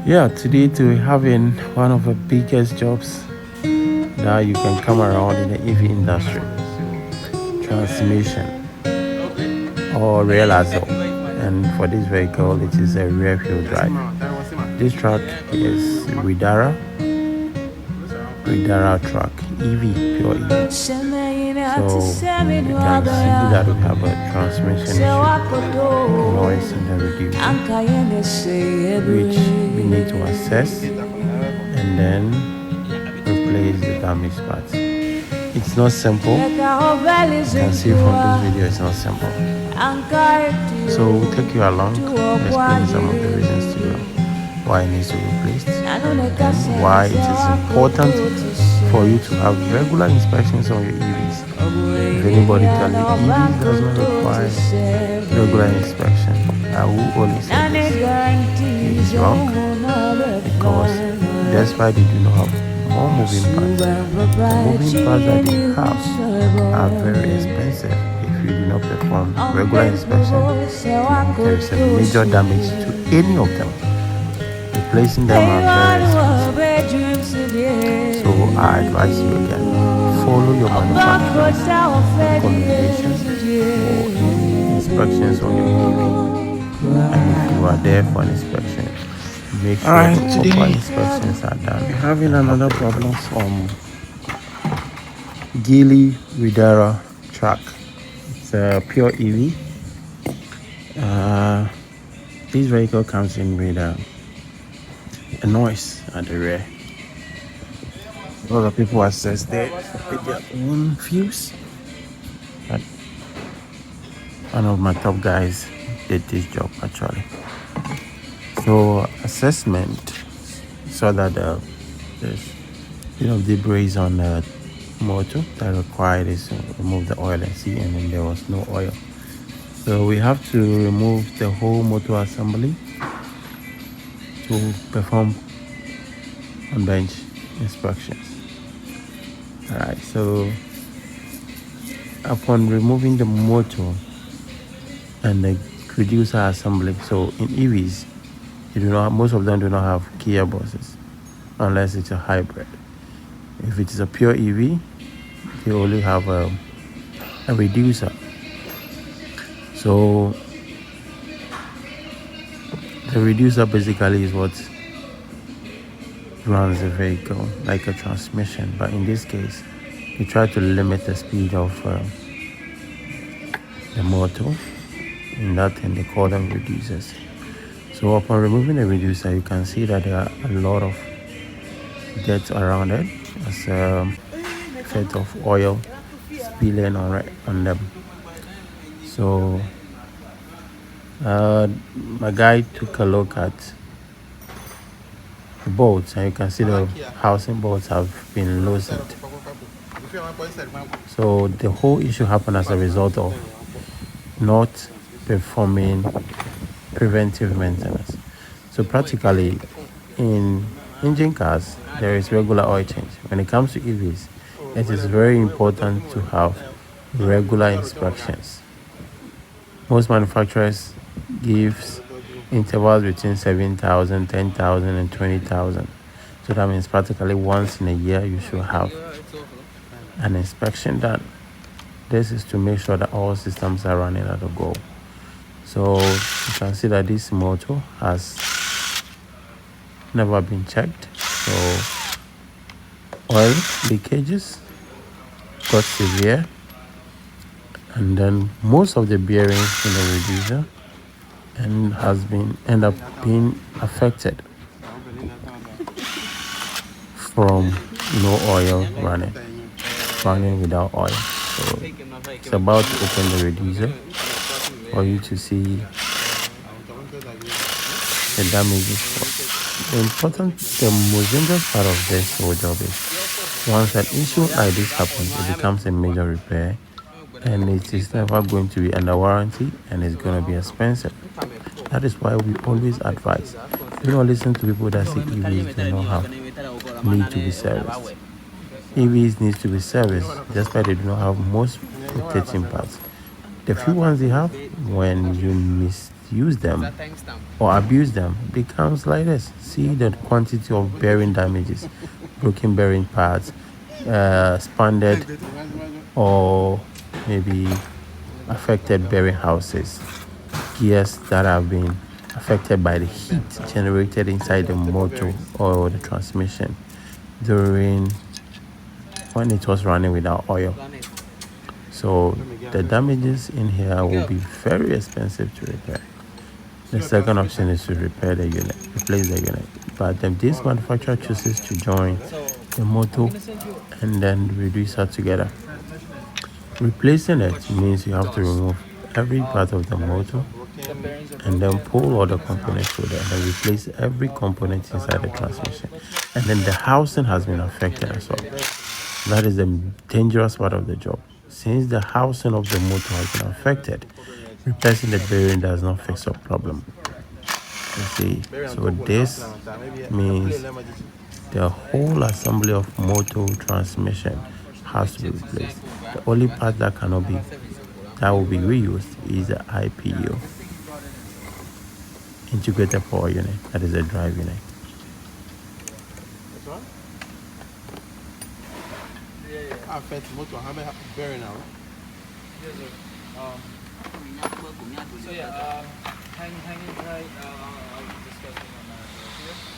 Yeah, today we're having one of the biggest jobs that you can come around in the EV industry: transmission or rail axle. And for this vehicle, it is a rear wheel drive. This truck is Ridara truck, EV, pure EV. So you can see that we have a transmission issue, noise in the reducer, which we need to assess and then replace the damaged parts. It's not simple. You can see from this video it's not simple. So we'll take you along, explain some of the reasons to why it needs to be replaced and why it is important for you to have regular inspections on your EVs. If anybody tell you EVs does not require regular inspection, I will only say this: it is wrong, because despite they do not have more moving parts, the moving parts that they have are very expensive. If you do not perform regular inspection, there is a major damage to any of them. Replacing them are very expensive. So I advise you again, follow your manufacturer's recommendations for inspections on your EV. And if you are there for an inspection, make sure proper inspections are done. We're having another problem from Ridara truck. It's a pure EV. This vehicle comes in with a noise at the rear. A lot of people assess that with their own views. But one of my top guys did this job actually. So assessment saw that there's debris on the motor that required is to remove the oil and see, and then there was no oil. So we have to remove the whole motor assembly to perform on bench inspections. Alright, so upon removing the motor and the reducer assembly, so in EVs, most of them do not have gearboxes unless it's a hybrid. If it is a pure EV, they only have a reducer. So the reducer basically is what runs the vehicle, like a transmission, but in this case you try to limit the speed of the motor. In that thing they call them reducers. So upon removing the reducer, you can see that there are a lot of dirt around it, as a effect of oil spilling on them. So my guy took a look at the bolts, and you can see the housing bolts have been loosened. So the whole issue happened as a result of not performing preventive maintenance. So practically in engine cars there is regular oil change. When it comes to EVs, it is very important to have regular inspections. Most manufacturers give intervals between 7,000, 10,000 and 20,000. So that means practically once in a year you should have an inspection done. This is to make sure that all systems are running at a go. So you can see that this motor has never been checked. So oil leakages got severe, and then most of the bearings in the reducer end up being affected from no oil running without oil. So it's about to open the reducer for you to see the damages. The most dangerous part of this whole job is once an issue like this happens, it becomes a major repair, and it is never going to be under warranty, and it's going to be expensive. That is why we always advise, do not listen to people that say EVs do not need to be serviced. EVs need to be serviced, despite they do not have most rotating parts. The few ones they have, when you use them or abuse them becomes like this. See the quantity of bearing damages, broken bearing parts, expanded or maybe affected bearing houses, gears that have been affected by the heat generated inside the motor or the transmission during when it was running without oil. So the damages in here will be very expensive to repair. The second option is to repair the unit, replace the unit. But then this manufacturer chooses to join the motor and then reduce her together. Replacing it means you have to remove every part of the motor and then pull all the components with it and then replace every component inside the transmission. And then the housing has been affected as well. That is the dangerous part of the job. Since the housing of the motor has been affected, replacing the bearing does not fix your problem. You see, so this means the whole assembly of motor transmission has to be replaced. The only part that will be reused is the IPU, integrated power unit, that is a drive unit. So yeah, hanging right, I'll discuss with my manager here.